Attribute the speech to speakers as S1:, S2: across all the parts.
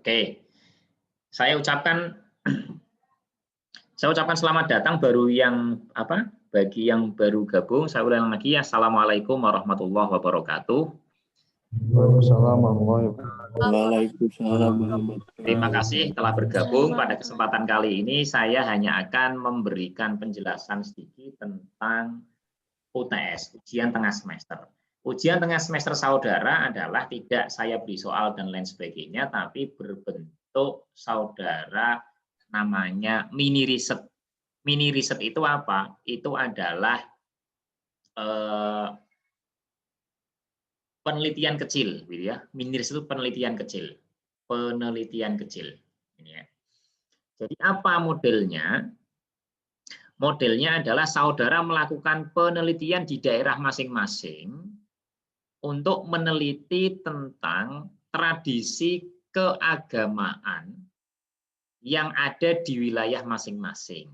S1: Oke, saya ucapkan selamat datang bagi yang baru gabung. Saya ulang lagi, Assalamualaikum warahmatullahi wabarakatuh.
S2: Waalaikumsalam warahmatullahi wabarakatuh.
S3: Waalaikumsalam warahmatullahi wabarakatuh.
S1: Terima kasih telah bergabung. Pada kesempatan kali ini saya hanya akan memberikan penjelasan sedikit tentang UTS, ujian tengah semester. Ujian tengah semester saudara adalah tidak saya beri soal dan lain sebagainya, tapi berbentuk saudara namanya mini riset. Mini riset itu apa? Itu adalah penelitian kecil, gitu ya. Mini riset itu penelitian kecil, Ini ya. Jadi apa modelnya? Modelnya adalah saudara melakukan penelitian di daerah masing-masing untuk meneliti tentang tradisi keagamaan yang ada di wilayah masing-masing.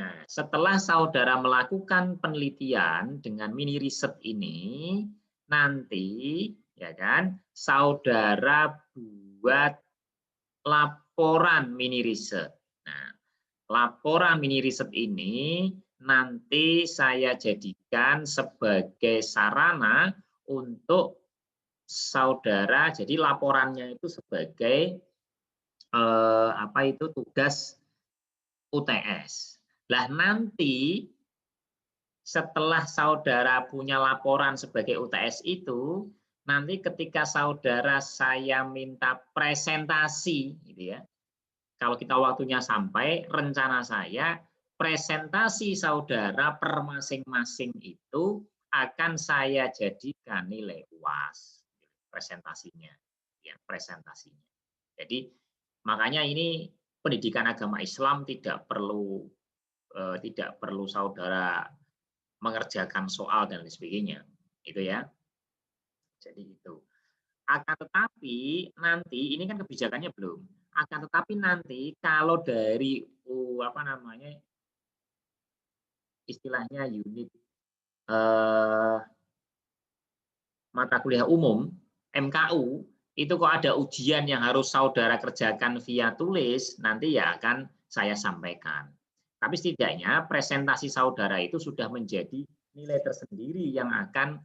S1: Nah, setelah saudara melakukan penelitian dengan mini riset ini, nanti ya kan, saudara buat laporan mini riset. Nah, laporan mini riset ini nanti saya jadikan sebagai sarana untuk saudara. Jadi laporannya itu sebagai tugas UTS. Lah nanti setelah saudara punya laporan sebagai UTS itu, nanti ketika saudara saya minta presentasi, gitu ya. Kalau kita waktunya sampai, rencana saya presentasi saudara per masing-masing itu akan saya jadikan nilai UAS presentasinya, ya presentasinya. Jadi makanya ini pendidikan agama Islam tidak perlu saudara mengerjakan soal dan lain sebagainya, itu ya. Jadi itu. Akan tetapi nanti ini kan kebijakannya belum. Akan tetapi nanti kalau dari istilahnya unit mata kuliah umum MKU itu kok ada ujian yang harus saudara kerjakan via tulis, nanti ya akan saya sampaikan. Tapi setidaknya presentasi saudara itu sudah menjadi nilai tersendiri yang akan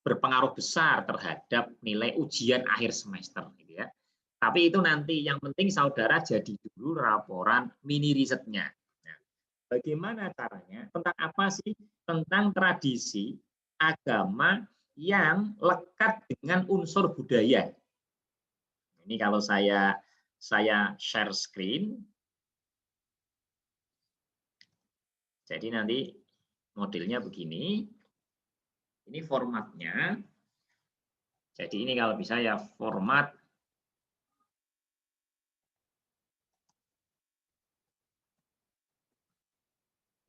S1: berpengaruh besar terhadap nilai ujian akhir semester, gitu ya. Tapi itu nanti yang penting saudara jadi dulu laporan mini risetnya. Nah, bagaimana caranya? Tentang apa sih? Tentang tradisi agama yang lekat dengan unsur budaya. Ini kalau saya share screen. Jadi nanti modelnya begini. Ini formatnya. Jadi ini kalau bisa ya format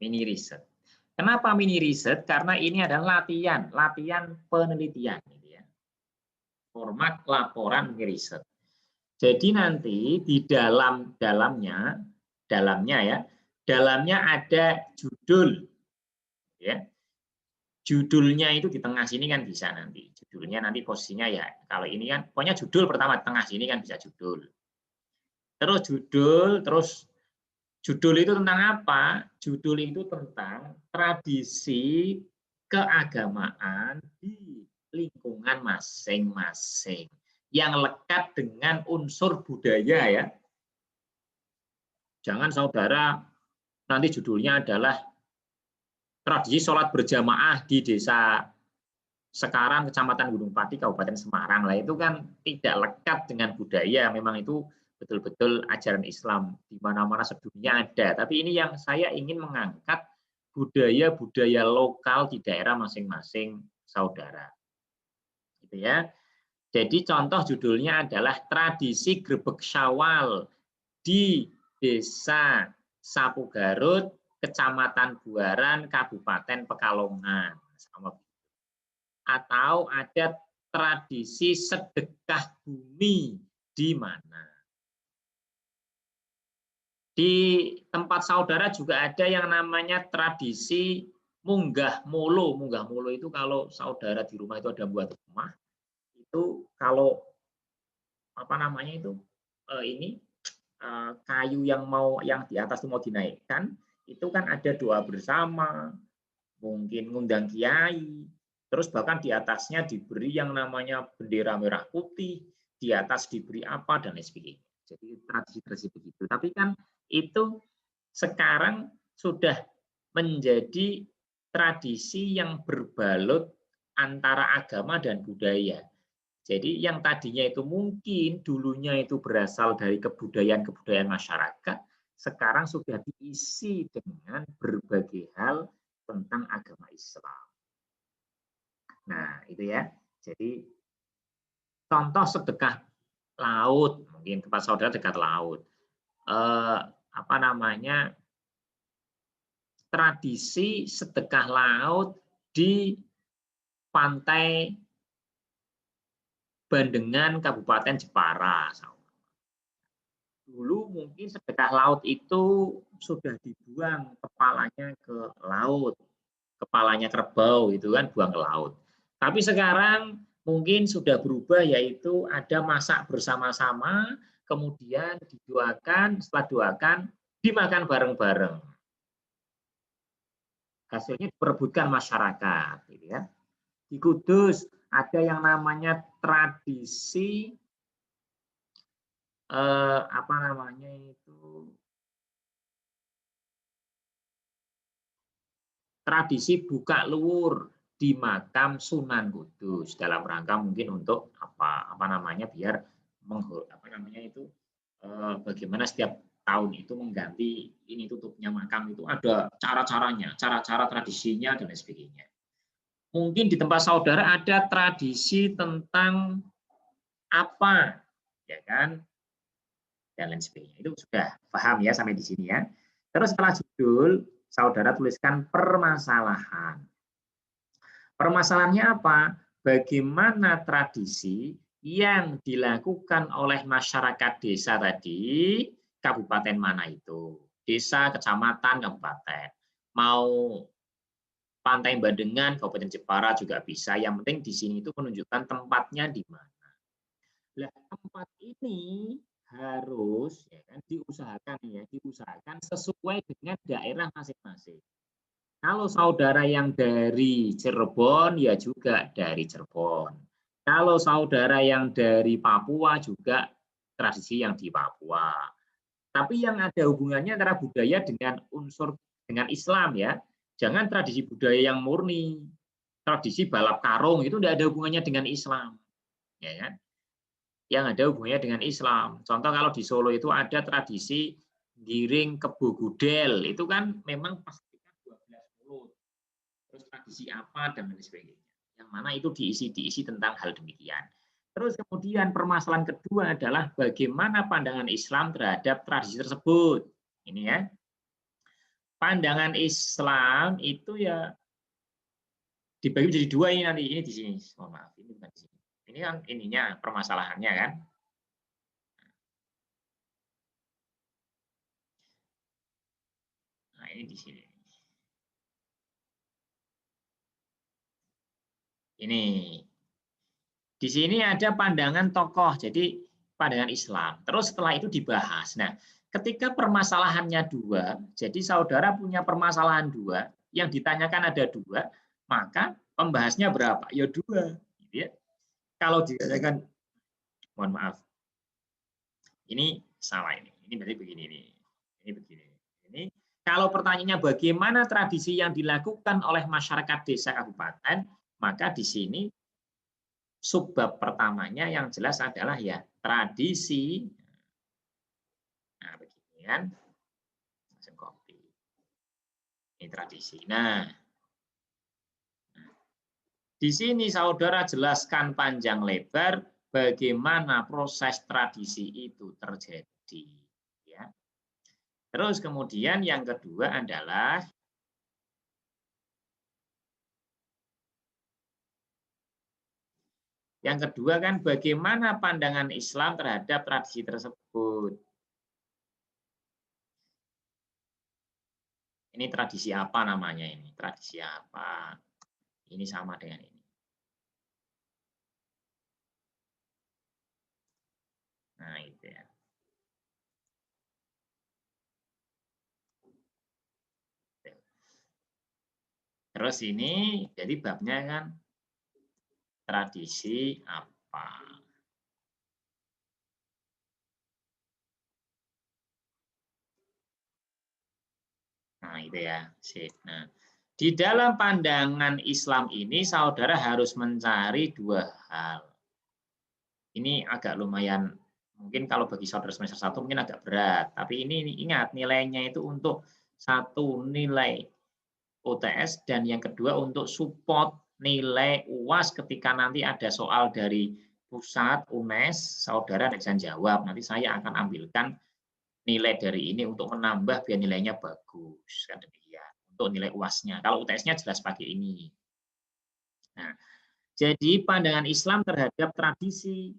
S1: mini riset. Kenapa mini riset? Karena ini adalah latihan penelitian. Format laporan mini riset. Jadi nanti di dalamnya ada judul, ya. Judulnya itu di tengah sini kan bisa nanti. Judulnya nanti posisinya ya. Kalau ini kan, pokoknya judul pertama tengah sini kan bisa judul. Terus judul itu tentang apa? Judul itu tentang tradisi keagamaan di lingkungan masing-masing yang lekat dengan unsur budaya, ya. Jangan saudara nanti judulnya adalah tradisi sholat berjamaah di desa Sekarang, Kecamatan Gunung Pati, Kabupaten Semarang. Lah itu kan tidak lekat dengan budaya. Memang itu betul-betul ajaran Islam di mana-mana sedunia ada. Tapi ini yang saya ingin mengangkat budaya-budaya lokal di daerah masing-masing saudara. Gitu ya. Jadi contoh judulnya adalah tradisi Grebeg Syawal di Desa Sapu Garut, Kecamatan Buaran, Kabupaten Pekalongan. Atau ada tradisi sedekah bumi di mana. Di tempat saudara juga ada yang namanya tradisi munggah molo. Munggah molo itu kalau saudara di rumah itu ada buat rumah, itu kalau apa namanya itu ini kayu yang di atas itu mau dinaikkan, itu kan ada doa bersama, mungkin ngundang kiai, terus bahkan di atasnya diberi yang namanya bendera merah putih, di atas diberi apa dan lain sebagainya. Jadi tradisi-tradisi begitu. Tapi kan itu sekarang sudah menjadi tradisi yang berbalut antara agama dan budaya. Jadi yang tadinya itu mungkin dulunya itu berasal dari kebudayaan-kebudayaan masyarakat, sekarang sudah diisi dengan berbagai hal tentang agama Islam. Nah, itu ya. Jadi contoh sedekah laut, mungkin tempat saudara dekat laut. Apa namanya? Tradisi sedekah laut di pantai Bandengan, Kabupaten Jepara. Dulu mungkin sedekah laut itu sudah dibuang kepalanya ke laut, kepalanya kerbau itu kan buang ke laut. Tapi sekarang mungkin sudah berubah, yaitu ada masak bersama-sama, kemudian didoakan, setelah doakan dimakan bareng-bareng. Hasilnya diperebutkan masyarakat, gitu ya. Di Kudus ada yang namanya tradisi apa namanya itu, tradisi buka luwur di makam Sunan Kudus dalam rangka mungkin untuk apa namanya biar apa namanya itu bagaimana setiap tahun itu mengganti ini tutupnya makam itu ada cara-caranya, cara-cara tradisinya dan lain sebagainya. Mungkin di tempat saudara ada tradisi tentang apa, ya kan, dan lain sebagainya. Itu sudah paham ya sampai di sini ya. Terus setelah judul, saudara tuliskan permasalahan. Permasalahannya apa? Bagaimana tradisi yang dilakukan oleh masyarakat desa tadi, kabupaten mana itu? Desa, kecamatan, kabupaten. Mau Pantai Bandengan, Kabupaten Jepara juga bisa. Yang penting di sini itu menunjukkan tempatnya di mana. Nah, tempat ini harus ya kan diusahakan sesuai dengan daerah masing-masing. Kalau saudara yang dari Cirebon ya juga dari Cirebon. Kalau saudara yang dari Papua juga tradisi yang di Papua. Tapi yang ada hubungannya antara budaya dengan unsur dengan Islam ya. Jangan tradisi budaya yang murni, tradisi balap karung itu tidak ada hubungannya dengan Islam, ya kan? Yang ada hubungannya dengan Islam. Contoh kalau di Solo itu ada tradisi giring kebo gudel, itu kan memang pastikan 12 mulut. Terus tradisi apa dan lain sebagainya. Yang mana itu diisi tentang hal demikian. Terus kemudian permasalahan kedua adalah bagaimana pandangan Islam terhadap tradisi tersebut. Ini ya. Pandangan Islam itu ya dibagi menjadi dua ini nanti. Ini di sini. Mohon maaf, ini bukan di sini. Ini kan ininya permasalahannya kan. Nah, ini di sini. Ini. Di sini ada pandangan tokoh, jadi pandangan Islam. Terus setelah itu dibahas. Nah, ketika permasalahannya dua, jadi saudara punya permasalahan dua, yang ditanyakan ada dua, maka pembahasnya berapa? Ya dua. Gitu ya. Kalau ditanyakan, mohon maaf, ini salah ini. Ini berarti begini nih. Ini begini. Ini kalau pertanyaannya bagaimana tradisi yang dilakukan oleh masyarakat desa kabupaten, maka di sini subbab pertamanya yang jelas adalah ya tradisi. Nah, begini kan. Langsung copy. Ini tradisi. Nah, di sini saudara jelaskan panjang lebar bagaimana proses tradisi itu terjadi. Ya. Terus kemudian yang kedua adalah kan bagaimana pandangan Islam terhadap tradisi tersebut. Ini tradisi apa namanya ini? Tradisi apa? Ini sama dengan ini. Ya. Terus ini jadi babnya kan tradisi apa? Nah, itu ya. Nah, di dalam pandangan Islam ini saudara harus mencari dua hal. Ini agak lumayan, mungkin kalau bagi saudara semester 1 mungkin agak berat, tapi ini ingat nilainya itu untuk satu nilai UTS dan yang kedua untuk support nilai UAS ketika nanti ada soal dari pusat UNES, saudara bisa jawab. Nanti saya akan ambilkan nilai dari ini untuk menambah biar nilainya bagus. Kan demikian. Untuk nilai UAS-nya. Kalau UTS-nya jelas pakai ini. Nah, jadi pandangan Islam terhadap tradisi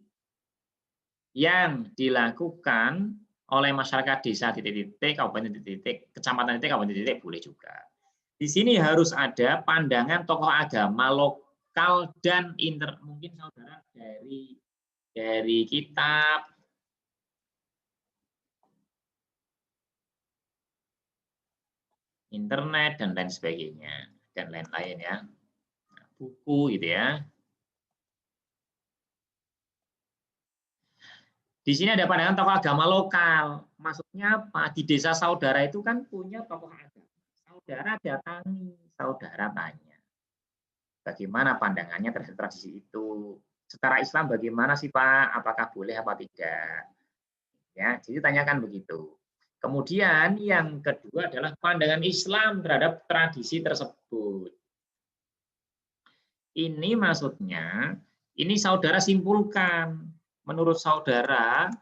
S1: yang dilakukan oleh masyarakat desa titik-titik, kabupaten titik-titik, kecamatan titik, kabupaten titik boleh juga. Di sini harus ada pandangan tokoh agama lokal dan mungkin saudara dari kitab, internet dan lain sebagainya dan lain-lain ya, buku gitu ya. Di sini ada pandangan tokoh agama lokal. Maksudnya apa? Di desa saudara itu kan punya tokoh agama. Saudara datangi, saudara tanya, bagaimana pandangannya terhadap tradisi itu? Secara Islam bagaimana sih Pak? Apakah boleh apa tidak? Ya, jadi tanyakan begitu. Kemudian yang kedua adalah pandangan Islam terhadap tradisi tersebut. Ini maksudnya, ini saudara simpulkan. Menurut saudara,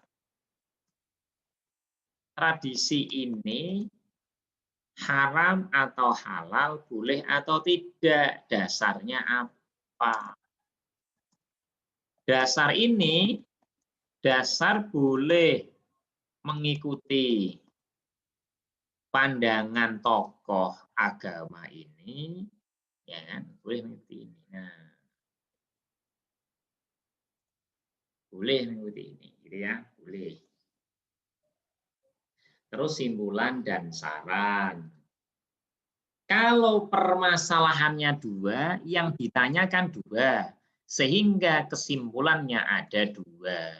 S1: tradisi ini haram atau halal, boleh atau tidak, dasarnya apa? Dasar ini, dasar boleh mengikuti pandangan tokoh agama ini, ya kan? Boleh mengikuti ini. Nah, boleh mengikuti ini, gitu ya, boleh. Terus simpulan dan saran. Kalau permasalahannya dua, yang ditanyakan dua, sehingga kesimpulannya ada dua.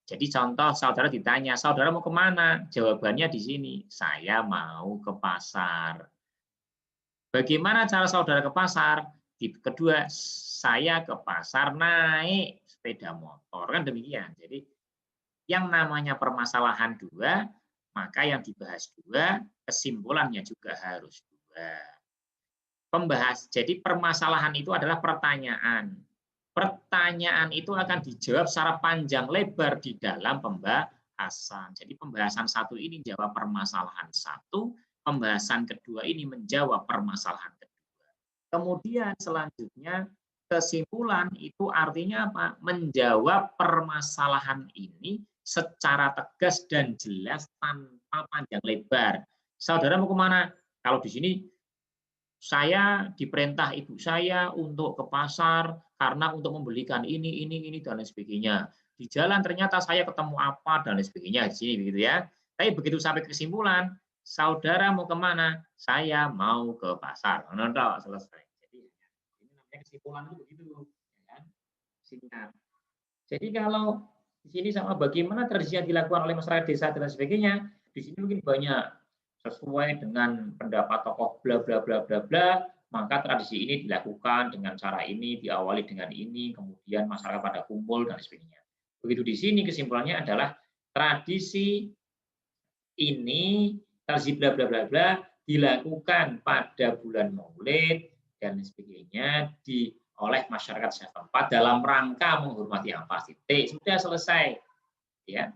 S1: Jadi contoh saudara ditanya, saudara mau kemana? Jawabannya di sini, saya mau ke pasar. Bagaimana cara saudara ke pasar? Kedua, saya ke pasar naik sepeda motor. Kan demikian. Jadi yang namanya permasalahan dua, maka yang dibahas dua, kesimpulannya juga harus dua. Jadi permasalahan itu adalah pertanyaan. Pertanyaan itu akan dijawab secara panjang lebar di dalam pembahasan. Jadi pembahasan satu ini jawab permasalahan satu, pembahasan kedua ini menjawab permasalahan kedua. Kemudian selanjutnya kesimpulan itu artinya apa? Menjawab permasalahan ini secara tegas dan jelas tanpa panjang lebar. Saudara mau kemana? Kalau di sini saya diperintah ibu saya untuk ke pasar karena untuk membelikan ini, dan lain sebagainya. Di jalan ternyata saya ketemu apa, dan lain sebagainya. Di sini begitu ya. Tapi begitu sampai kesimpulan, saudara mau kemana? Saya mau ke pasar. Nah, selesai. Jadi ini namanya kesimpulan itu begitu. Ya, singkat. Jadi kalau di sini sama bagaimana tradisi yang dilakukan oleh masyarakat desa dan sebagainya, di sini mungkin banyak sesuai dengan pendapat tokoh bla bla bla bla bla, maka tradisi ini dilakukan dengan cara ini, diawali dengan ini, kemudian masyarakat pada kumpul dan sebagainya. Begitu di sini kesimpulannya adalah tradisi ini, tradisi bla bla bla bla dilakukan pada bulan Maulid dan sebagainya oleh masyarakat setempat dalam rangka menghormati apa titik. Sudah selesai. Ya.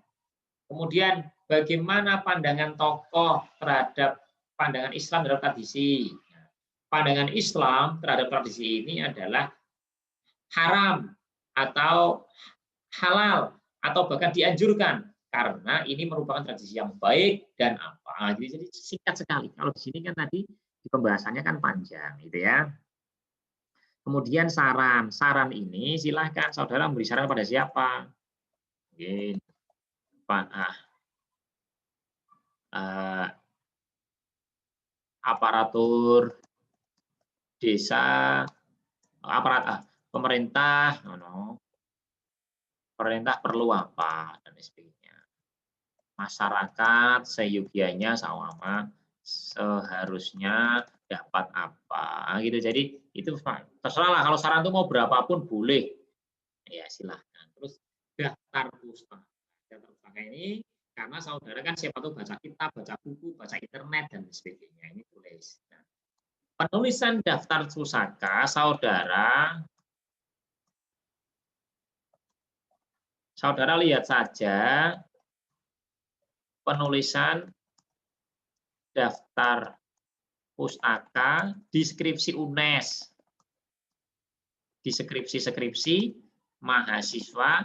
S1: Kemudian bagaimana pandangan tokoh terhadap pandangan Islam terhadap tradisi? Pandangan Islam terhadap tradisi ini adalah haram atau halal atau bahkan dianjurkan karena ini merupakan tradisi yang baik dan apa. Jadi singkat sekali. Kalau di sini kan tadi di pembahasannya kan panjang, gitu ya. Kemudian saran ini silahkan saudara memberi saran pada siapa? Mungkin aparatur desa, pemerintah, pemerintah perlu apa dan sebagainya. Masyarakat seyogianya sawama seharusnya dapat apa gitu. Jadi itu terserah lah, kalau saran itu mau berapapun boleh. Ya silahkan. Terus daftar pustaka. Daftar pustaka ini karena saudara kan siapa tuh baca kitab, baca buku, baca internet dan sebagainya. Ini tulis. Nah, penulisan daftar pustaka saudara lihat saja penulisan daftar pustaka di skripsi UNES, di skripsi mahasiswa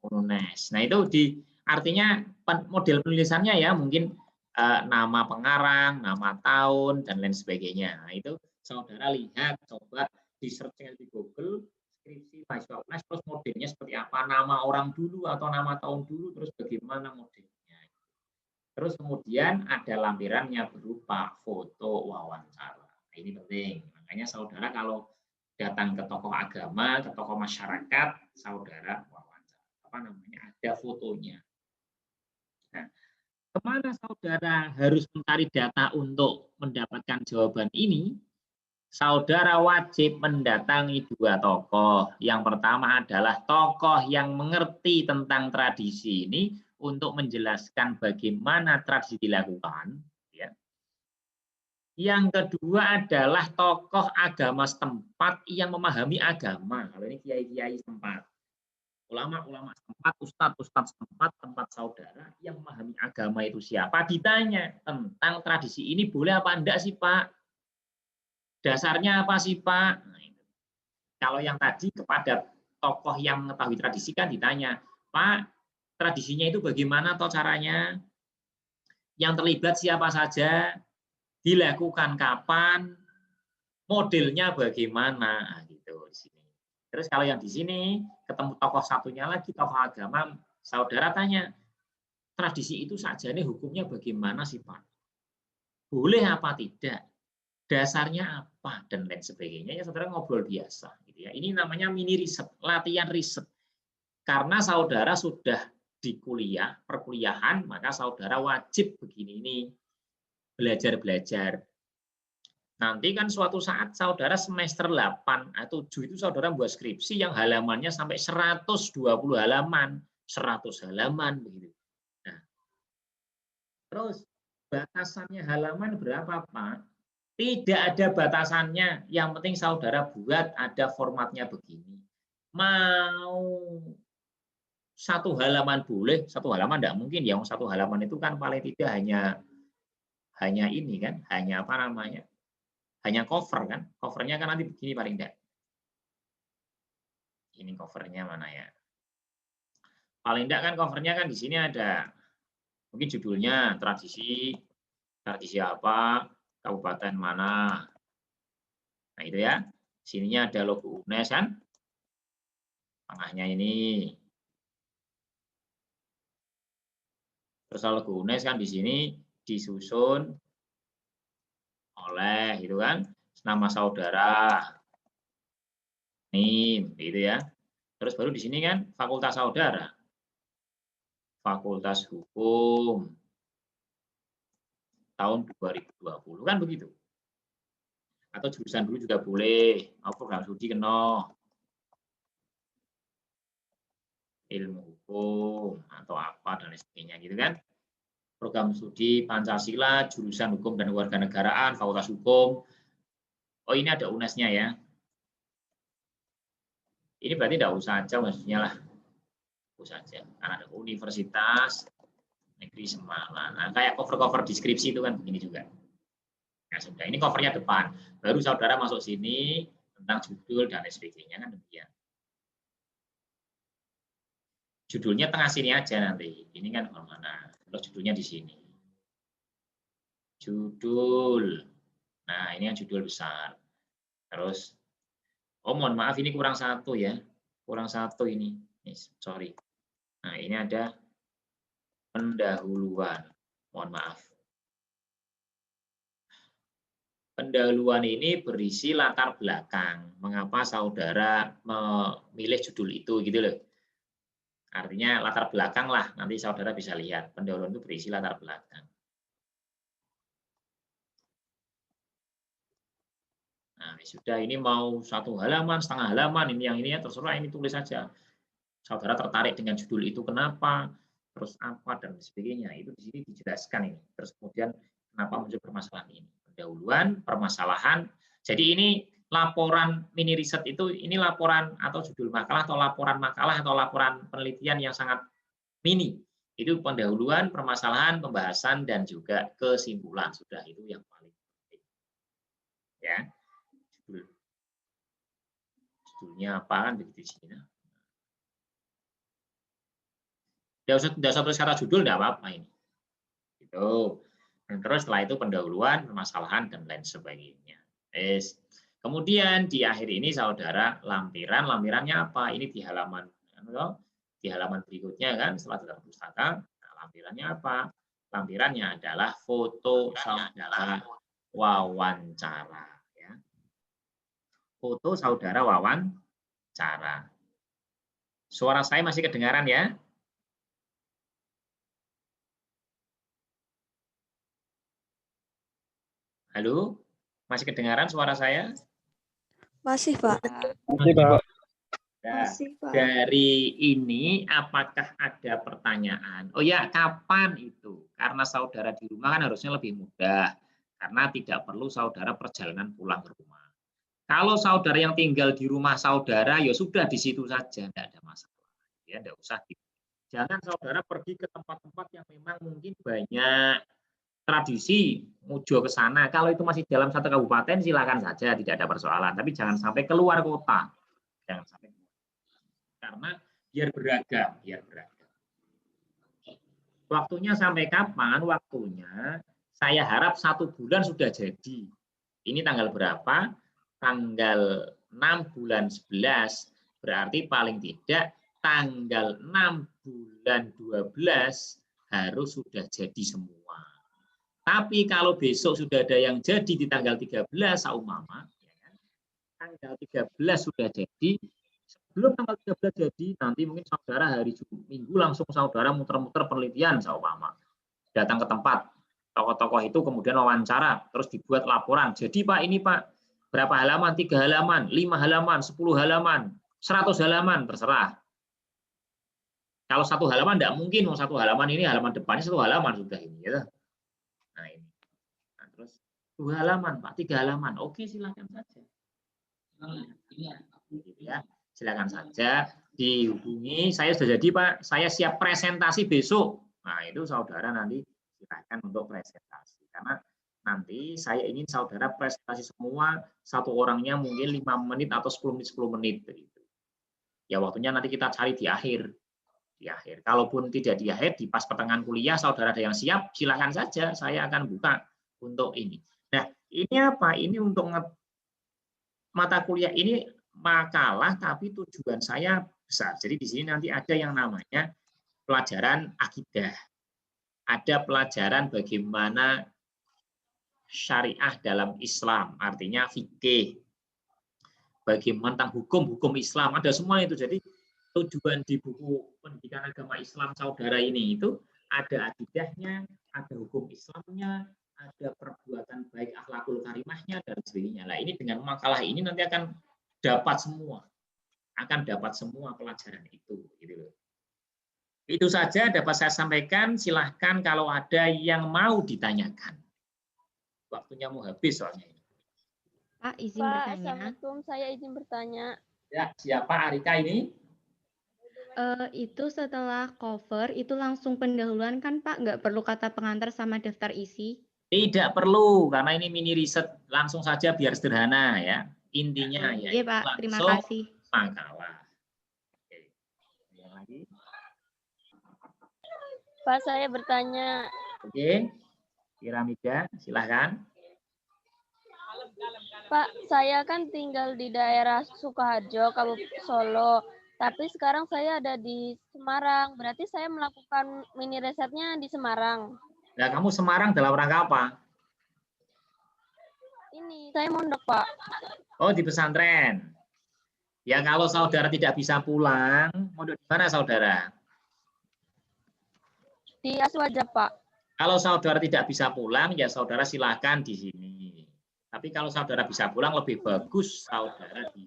S1: UNES. Nah itu artinya model penulisannya ya mungkin nama pengarang, nama tahun dan lain sebagainya. Nah, itu saudara lihat, coba di searching di Google skripsi mahasiswa UNES, terus modelnya seperti apa, nama orang dulu atau nama tahun dulu, terus bagaimana modelnya. Terus kemudian ada lampirannya berupa foto wawancara. Nah, ini penting. Makanya saudara kalau datang ke tokoh agama, ke tokoh masyarakat, saudara wawancara. Ada fotonya. Nah, kemana saudara harus mencari data untuk mendapatkan jawaban ini? Saudara wajib mendatangi dua tokoh. Yang pertama adalah tokoh yang mengerti tentang tradisi ini, untuk menjelaskan bagaimana tradisi dilakukan. Ya. Yang kedua adalah tokoh agama setempat yang memahami agama. Kalau ini kiai-kiai setempat, ulama-ulama setempat, ustadz-ustadz setempat, tempat saudara yang memahami agama itu siapa, ditanya tentang tradisi ini boleh apa enggak sih Pak? Dasarnya apa sih Pak? Nah, kalau yang tadi kepada tokoh yang mengetahui tradisi kan ditanya, Pak, tradisinya itu bagaimana atau caranya? Yang terlibat siapa saja? Dilakukan kapan? Modelnya bagaimana? Nah, gitu di sini. Terus kalau yang di sini ketemu tokoh satunya lagi, tokoh agama, saudara tanya, tradisi itu saja nih hukumnya bagaimana sih Pak? Boleh apa tidak? Dasarnya apa dan lain sebagainya. Ya saudara ngobrol biasa. Gitu ya. Ini namanya mini riset, latihan riset. Karena saudara sudah di kuliah, perkuliahan, maka saudara wajib begini ini belajar. Nanti kan suatu saat saudara semester 8 atau 7 itu saudara buat skripsi yang halamannya sampai 120 halaman, 100 halaman begitu. Nah, terus batasannya halaman berapa, Pak? Tidak ada batasannya. Yang penting saudara buat ada formatnya begini. Mau satu halaman boleh, satu halaman tidak mungkin ya. Satu halaman itu kan paling tidak hanya ini kan, hanya apa namanya, hanya cover kan. Covernya kan nanti begini paling tidak. Ini covernya mana ya? Paling tidak kan covernya kan di sini ada mungkin judulnya tradisi apa, kabupaten mana. Nah itu ya. Sininya ada logo UNES kan. Tengahnya ini. Terus logo UNES kan di sini disusun oleh itu kan nama saudara, NIM gitu ya. Terus baru di sini kan fakultas saudara, Fakultas Hukum tahun 2020 kan begitu. Atau jurusan dulu juga boleh, mau program studi kena ilmu hukum atau apa dan sebagainya gitu kan. Program studi Pancasila, jurusan hukum dan kewarganegaraan, Fakultas Hukum. Oh ini ada UNES-nya ya. Ini berarti tidak usah aja maksudnya lah. Usah aja. Karena ada Universitas Negeri Semarang. Nah, kayak cover-cover deskripsi itu kan begini juga. Nah, sudah ini covernya depan. Baru saudara masuk sini tentang judul dan sebagainya kan demikian. Judulnya tengah sini aja nanti. Ini kan mana? Terus judulnya di sini. Judul. Nah, ini yang judul besar. Terus, oh mohon maaf ini kurang satu ya. Kurang satu ini. Sorry. Nah, ini ada Pendahuluan. Mohon maaf. Pendahuluan ini berisi latar belakang. Mengapa saudara memilih judul itu, gitu loh. Artinya latar belakang lah. Nanti saudara bisa lihat. Pendahuluan itu berisi latar belakang. Nah, sudah ini mau 1 halaman, setengah halaman, ini yang ini ya terserah, ini tulis saja. Saudara tertarik dengan judul itu kenapa, terus apa dan sebagainya. Itu di sini dijelaskan ini. Terus kemudian kenapa muncul permasalahan ini. Pendahuluan, permasalahan. Jadi ini laporan mini riset itu, ini laporan atau judul makalah atau laporan makalah atau laporan penelitian yang sangat mini. Itu pendahuluan, permasalahan, pembahasan, dan juga kesimpulan. Sudah itu yang paling penting. Ya. Judulnya apa kan begitu di sini. Tidak usah tulis kata judul, tidak apa-apa ini. Gitu. Dan terus setelah itu pendahuluan, permasalahan, dan lain sebagainya. Kemudian di akhir ini saudara lampiran, lampirannya apa? Ini di halaman berikutnya kan setelah dalam pustaka. Nah, lampirannya apa? Lampirannya adalah foto saudara wawancara. Ya. Foto saudara wawancara. Suara saya masih kedengaran ya? Halo, masih kedengaran suara saya?
S4: Masih, Pak.
S2: Masih, Pak.
S1: Nah, dari ini apakah ada pertanyaan? Oh ya, kapan itu? Karena saudara di rumah kan harusnya lebih mudah. Karena tidak perlu saudara perjalanan pulang ke rumah. Kalau saudara yang tinggal di rumah saudara, ya sudah di situ saja, tidak ada masalah. Ya, tidak usah. Jangan saudara pergi ke tempat-tempat yang memang mungkin banyak tradisi mujo ke sana. Kalau itu masih dalam satu kabupaten silakan saja, tidak ada persoalan. Tapi jangan sampai keluar kota. Jangan sampai keluar. Karena biar beragam. Waktunya sampai kapan? Waktunya saya harap 1 bulan sudah jadi. Ini tanggal berapa? Tanggal 6 bulan 11. Berarti paling tidak tanggal 6 bulan 12 harus sudah jadi semua. Tapi kalau besok sudah ada yang jadi di tanggal 13, saumpama, ya kan? Tanggal 13 sudah jadi, sebelum tanggal 13 jadi, nanti mungkin saudara hari Minggu langsung saudara muter-muter penelitian, saumpama. Datang ke tempat tokoh-tokoh itu, kemudian wawancara, terus dibuat laporan. Jadi Pak, ini Pak, berapa halaman? 3 halaman, 5 halaman, 10 halaman, 100 halaman, terserah. Kalau 1 halaman tidak mungkin, 1 halaman ini halaman depannya 1 halaman sudah ini. Ya. Nah ini, nah, terus 2 halaman Pak, 3 halaman, oke silakan saja. Ya, silakan saja dihubungi. Saya sudah jadi Pak, saya siap presentasi besok. Nah itu saudara nanti silakan untuk presentasi. Karena nanti saya ingin saudara presentasi semua, satu orangnya mungkin 5 menit atau 10 menit begitu. Ya waktunya nanti kita cari di akhir. Kalaupun tidak di akhir, di pas pertengahan kuliah, saudara ada yang siap, silakan saja, saya akan buka untuk ini. Nah, ini apa? Ini untuk mata kuliah ini makalah, tapi tujuan saya besar. Jadi di sini nanti ada yang namanya pelajaran akidah. Ada pelajaran bagaimana syariah dalam Islam, artinya fikih. Bagaimana tentang hukum Islam, ada semua itu. Jadi tujuan di buku pendidikan agama Islam saudara ini itu ada akidahnya, ada hukum Islamnya, ada perbuatan baik akhlakul karimahnya dan sebagainya. Nah ini dengan makalah ini nanti akan dapat semua pelajaran itu. Gitu loh. Itu saja dapat saya sampaikan. Silahkan kalau ada yang mau ditanyakan. Waktunya mau habis soalnya ini.
S5: Pak, izin
S6: Pak,
S5: bertanya.
S6: Assalamualaikum. Saya izin bertanya.
S1: Ya, siapa Arika ini?
S5: Itu setelah cover, itu langsung pendahuluan kan Pak? Nggak perlu kata pengantar sama daftar isi?
S1: Tidak perlu, karena ini mini riset. Langsung saja biar sederhana ya. Intinya ya.
S5: Iya Pak, terima kasih.
S1: Makalah. Oke. Yang lagi?
S6: Pak, saya bertanya.
S1: Oke. Piramida, silahkan.
S6: Pak, saya kan tinggal di daerah Sukoharjo, Kabupaten Solo. Tapi sekarang saya ada di Semarang. Berarti saya melakukan mini risetnya di Semarang.
S1: Nah, kamu Semarang dalam rangka apa?
S6: Ini saya mondok, Pak.
S1: Oh, di pesantren. Ya, kalau saudara tidak bisa pulang, mondok di mana saudara?
S6: Di Aswaja, Pak.
S1: Kalau saudara tidak bisa pulang, ya saudara silahkan di sini. Tapi kalau saudara bisa pulang, lebih bagus saudara di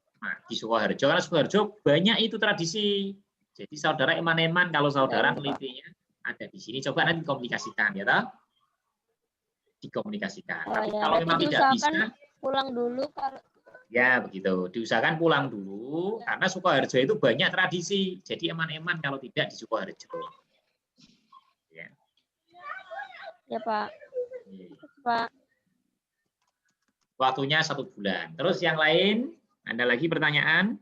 S1: Sukoharjo. Karena Sukoharjo banyak itu tradisi. Jadi saudara eman-eman kalau saudara menelitinya ada di sini. Coba nanti komunikasikan, ya toh? Dikomunikasikan. Tapi
S6: Ya,
S1: kalau memang tidak bisa,
S6: pulang dulu. Kalau
S1: ya begitu. Diusahakan pulang dulu, karena Sukoharjo itu banyak tradisi. Jadi eman-eman kalau tidak di Sukoharjo.
S6: ya, Pak.
S1: Iya.
S6: Pak.
S1: Waktunya 1 bulan. Terus yang lain, ada lagi pertanyaan?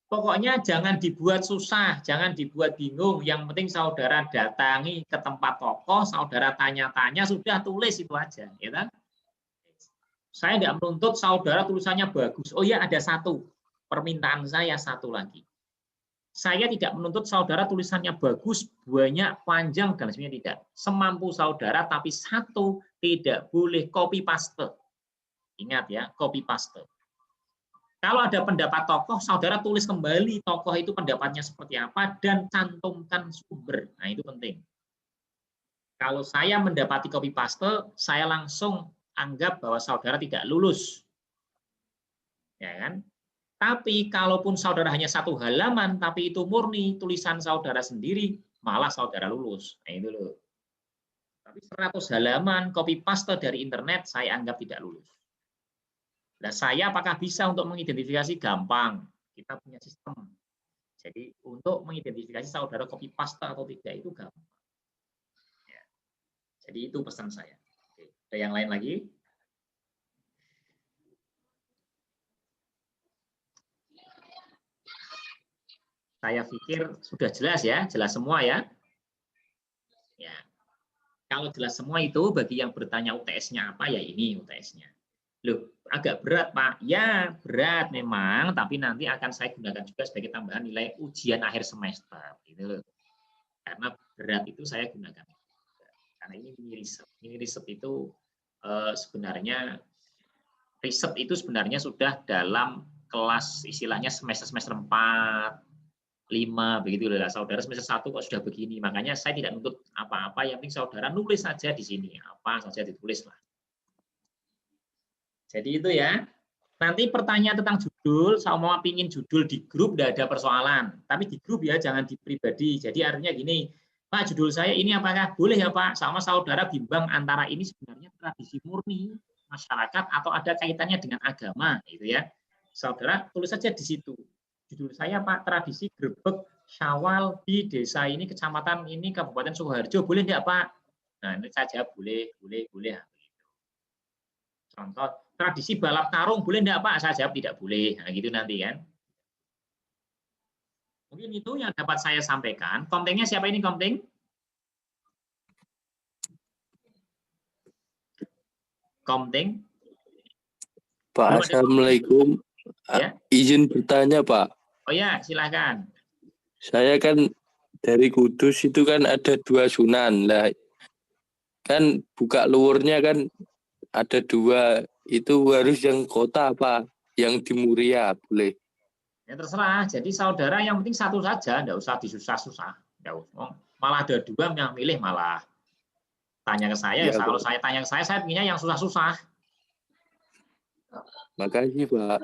S1: Pokoknya jangan dibuat susah, jangan dibuat bingung. Yang penting saudara datangi ke tempat tokoh, saudara tanya-tanya, sudah tulis itu aja. Ya kan? Saya tidak menuntut saudara tulisannya bagus. Oh ya, ada satu. Permintaan saya satu lagi. Saya tidak menuntut saudara tulisannya bagus, banyak, panjang, dan sebagainya tidak. Semampu saudara, tapi satu, tidak boleh copy paste. Ingat ya, copy paste. Kalau ada pendapat tokoh, saudara tulis kembali tokoh itu pendapatnya seperti apa, dan cantumkan sumber. Nah, itu penting. Kalau saya mendapati copy paste, saya langsung anggap bahwa saudara tidak lulus. Ya kan? Tapi kalaupun saudara hanya 1 halaman, tapi itu murni tulisan saudara sendiri, malah saudara lulus. Nah, itu loh. Tapi 100 halaman copy paste dari internet, saya anggap tidak lulus. Nah, saya apakah bisa untuk mengidentifikasi? Gampang. Kita punya sistem. Jadi, untuk mengidentifikasi saudara copy paste atau tidak itu gampang. Ya. Jadi, itu pesan saya. Oke. Ada yang lain lagi? Saya pikir sudah jelas ya, jelas semua ya. Ya. Kalau jelas semua itu, bagi yang bertanya UTS-nya apa, ya ini UTS-nya. Loh, agak berat Pak. Ya, berat memang, tapi nanti akan saya gunakan juga sebagai tambahan nilai ujian akhir semester. Gitu loh. Karena berat itu saya gunakan. Karena ini mini riset. Mini riset itu sebenarnya, riset itu sebenarnya sudah dalam kelas istilahnya semester 4, 5 begitu lah. Saudara semester 1 kok sudah begini. Makanya saya tidak nuntut apa-apa, yang penting saudara nulis saja di sini. Apa saja ditulis lah. Jadi itu ya. Nanti pertanyaan tentang judul, saya mau pingin judul di grup tidak ada persoalan. Tapi di grup ya, jangan di pribadi. Jadi artinya gini, Pak judul saya ini apakah boleh ya Pak? Sama saudara bimbang antara ini sebenarnya tradisi murni masyarakat atau ada kaitannya dengan agama, gitu ya. Saudara tulis saja di situ. Judul saya Pak, tradisi grebek Syawal di desa ini, kecamatan ini, Kabupaten Sukoharjo, boleh enggak Pak? Nah, ini saja boleh. Contoh, tradisi balap karung, boleh enggak Pak? Saya jawab tidak boleh. Nah, gitu nanti kan. Mungkin itu yang dapat saya sampaikan. Komtingnya siapa ini komting? Komting?
S3: Pak, Assalamualaikum.
S1: Ya.
S3: Izin bertanya, Pak.
S1: Oh ya, silakan.
S3: Saya kan dari Kudus itu kan ada 2 sunan. Lah, kan buka luwurnya kan ada 2. Itu harus yang kota apa? Yang di Muria, boleh?
S1: Ya terserah. Jadi saudara yang penting satu saja, enggak usah disusah-susah. Malah ada 2 yang milih malah tanya ke saya. Ya, kalau saya tanya ke saya pinginnya yang susah-susah.
S3: Makasih, Pak.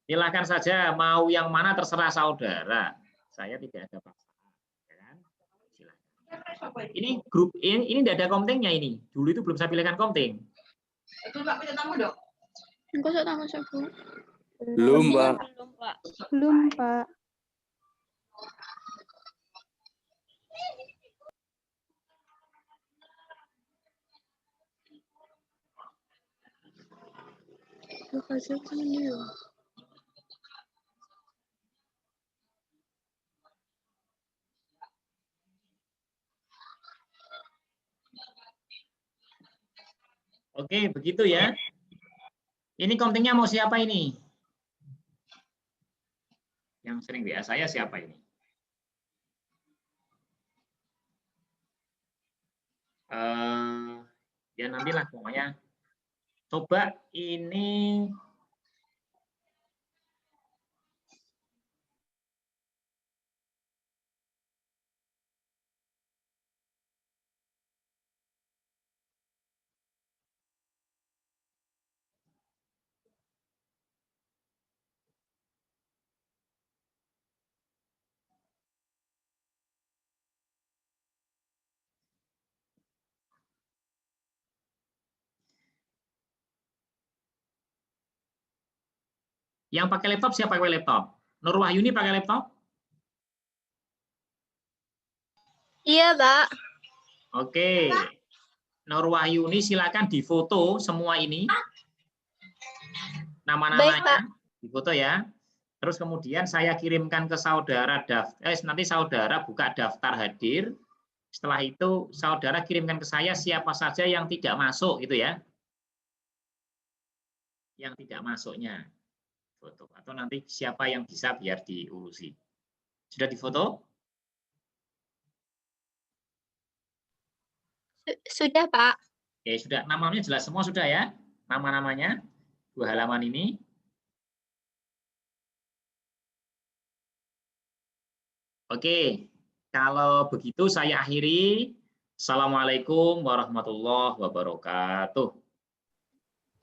S1: Silakan saja, mau yang mana terserah saudara. Saya tidak ada paksaan. Silakan. Ini grup ini tidak ada komtingnya ini. Dulu itu belum saya pilihkan komting.
S7: Itu Pak punya tamu dong.
S4: Engkau sok tamu sabu.
S3: Belum, Pak.
S5: Belum, Pak.
S1: Oke, begitu ya. Ini kontingnya mau siapa ini? Yang sering WA saya siapa ini? Ya nantilah pokoknya. Coba ini yang pakai laptop siapa pakai laptop? Nur Wahyuni pakai laptop?
S4: Iya, Pak.
S1: Oke. Nur Wahyuni silakan difoto semua ini. Nama-namanya difoto ya. Terus kemudian saya kirimkan ke saudara nanti saudara buka daftar hadir. Setelah itu saudara kirimkan ke saya siapa saja yang tidak masuk gitu ya. Yang tidak masuknya foto atau nanti siapa yang bisa biar diurusi. Sudah difoto?
S4: Sudah, Pak.
S1: Oke, sudah. Namanya jelas semua sudah ya? Nama-namanya 2 halaman ini. Oke, kalau begitu saya akhiri. Assalamualaikum warahmatullahi wabarakatuh.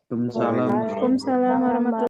S2: Waalaikumsalam.
S8: Waalaikumsalam warahmatullahi